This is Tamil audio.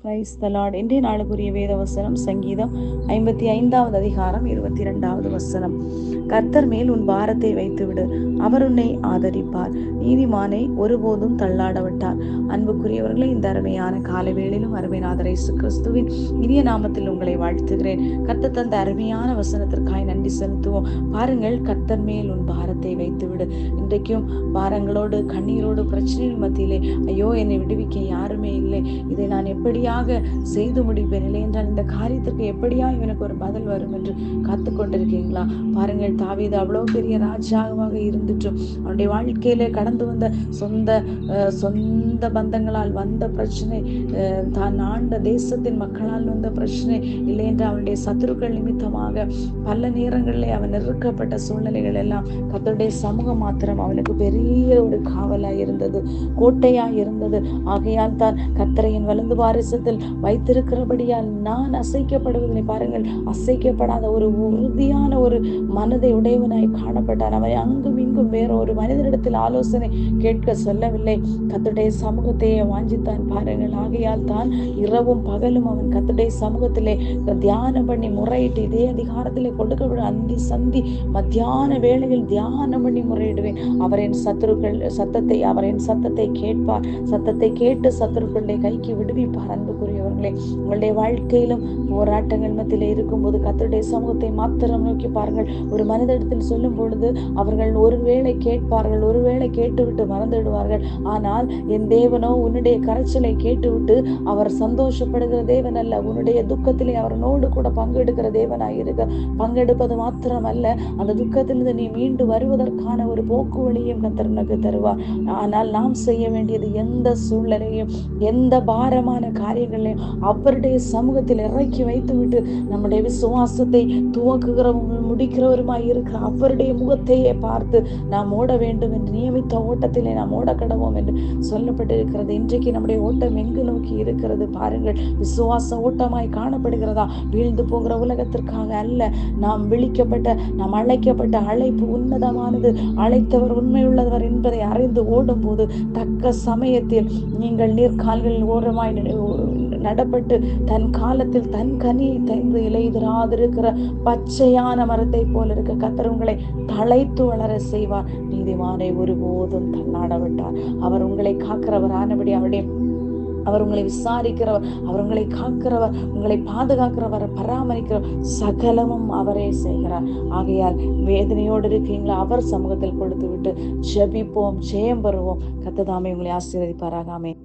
Praise the Lord. இன்றைய நாளுக்குரிய வேத வசனம் சங்கீதம் 55வது அதிகாரம் 22வது வசனம். கர்த்தர் மேல் உன் பாரத்தை வைத்துவிடு, அவர் உன்னை ஆதரிப்பார், நீதிமானை ஒருபோதும் தள்ளாட விட்டார். அன்புக்குரியவர்களே, இந்த அருமையான காலை வேளையிலும் அருமைநாதர் இயேசு கிறிஸ்துவின் இனிய நாமத்தில் உங்களை வாழ்த்துகிறேன். கர்த்தர் தந்த அருமையான வசனத்திற்காய் நன்றி செலுத்துவோம். பாருங்கள், கர்த்தர் மேல் உன் பாரத்தை வைத்துவிடு. இன்றைக்கும் பாரங்களோடு கண்ணீரோடு பிரச்சனைகள் மத்தியிலே ஐயோ என்னை விடுவிக்க யாருமே இல்லை, இதை நான் எப்படியாக செய்து முடிப்பேன், இல்லை என்றால் இந்த காரியத்திற்கு எப்படியா எனக்கு ஒரு பதில் வரும் என்று காத்து கொண்டிருக்கீங்களா? பாருங்கள், தாவீது அவ்வளோ பெரிய ராஜாவாக இருந்துட்டும் அவனுடைய வாழ்க்கையில கடந்து வந்த சொந்த பந்தங்களால் வந்த பிரச்சனை, தான் ஆண்ட தேசத்தின் மக்களால் வந்த பிரச்சனை, இல்லை என்று அவனுடைய சத்துருக்கள் நிமித்தமாக பல நேரங்களிலே அவன் நெருக்கப்பட்ட சூழ்நிலைகள் எல்லாம் கர்த்தருடைய சமூகம் மாத்திரம் அவனுக்கு பெரிய ஒரு காவலாய் இருந்தது, கோட்டையாய் இருந்தது. ஆகையால் தான் கர்த்தரையின் வலது பாரிசத்தில் வைத்திருக்கிறபடியால் நான் அசைக்கப்படுவதனை பாருங்கள், அசைக்கப்படாத ஒரு உறுதியான ஒரு மனதை உடையவனாய் காணப்பட்டான். அவன் அங்கும் இங்கும் வேற ஒரு மனிதனிடத்தில் ஆலோசனை கேட்க சொல்லவில்லை, கர்த்தருடைய சமூகத்தையே வாஞ்சித்தான். பாருங்கள், ஆகையால் தான் இரவும் பகலும் அவன் கர்த்தருடைய சமூகத்திலே தியானம் பண்ணி முறையிட்டு, இதே அதிகாரத்திலே கொடுக்கப்படும் அந்தி சந்தி மத்தியான வேளையில் தியானம் பண்ணி முறையிடுவேன். அவரின் சத்தத்தை கேட்பார், சத்தத்தை கேட்டு சத்துருக்களுடைய கைக்கு விடுவிப்பார். அன்புக்குரியவர்களே, உங்களுடைய வாழ்க்கையிலும் போராட்டங்கள் மத்தியிலே இருக்கும்போது கர்த்தருடைய சமூகத்தை மாத்திரம் நோக்கி பாருங்கள். ஒரு மனிதனிடத்தில் சொல்லும் பொழுது அவர்கள் ஒருவேளை கேட்பார்கள், ஒருவேளை கேட்டுவிட்டு மறந்துவிடுவார்கள். ஆனால் என் தேவனோ உன்னுடைய கரைச்சலை கேட்டுவிட்டு அவர் சந்தோஷப்படுகிற தேவன் அல்ல, உன்னுடைய துக்கத்திலே அவனோடு கூட பங்கெடுக்கிற தேவனாய் இருக்க. பங்கெடுப்பது மாத்திரமல்ல, அந்த துக்கத்திலிருந்து நீ மீண்டு வருவதற்கான ஒரு போக்கு வழியும் கர்த்தர் உனக்கு தருவார். ஆனால் நாம் செய்ய வேண்டியது எந்த சூழ்நிலையும் எந்த பாரமான காரியங்களையும் அவருடைய சமூகத்தில் இறக்கி வைத்துவிட்டு நம்முடைய விசுவாசத்தை துவக்குகிறவரும் முடிக்கிறவருமாய் இருக்கிற அவருடைய முகத்தையே பார்த்து நாம் ஓட வேண்டும் என்று நியமித்த ஓட்டத்திலே நாம் ஓட கடவோம் என்று சொல்லப்பட்டிருக்கிறது. இன்றைக்கு நம்முடைய ஓட்டம் எங்கு நோக்கி இருக்கிறது? பாருங்கள், விசுவாச ஓட்டமாய் காணப்படுகிறதா? வீழ்ந்து போகிற உலகத்திற்காக அல்ல. நாம் விழிக்கப்பட்ட, நாம் அழைக்கப்பட்ட அழைப்பு உன்னதமானது, அழைத்தவர் உண்மையுள்ளவர் என்பதை அறிந்து ஓடும் போது தக்க சமயத்தில் நீங்கள் நீர்கால்களில் ஓரமாய் நடப்பட்டு தன் காலத்தில் தன் கனியை தந்து இலையுதிராதிருக்கிற பச்சையான மரத்தை போல இருக்க கர்த்தர் உங்களை தழைத்து வளர செய்வார். நீதிமானை ஒருபோதும் தள்ளாட விட்டார். அவர் உங்களை காக்கிறவர் ஆனபடி அவர் உங்களை விசாரிக்கிறவர், அவர் உங்களை காக்கிறவர், உங்களை பாதுகாக்கிறவர், பராமரிக்கிறவர், சகலமும் அவரே செய்கிறார். ஆகையால் வேதனையோடு இருக்கீங்களா? அவர் சமூகத்தில் கொடுத்து விட்டு ஜெபிப்போம், ஜெயம் பெறுவோம். கர்த்தர் தாமே உங்களை ஆசீர்வதிப்பாராக. ஆமென்.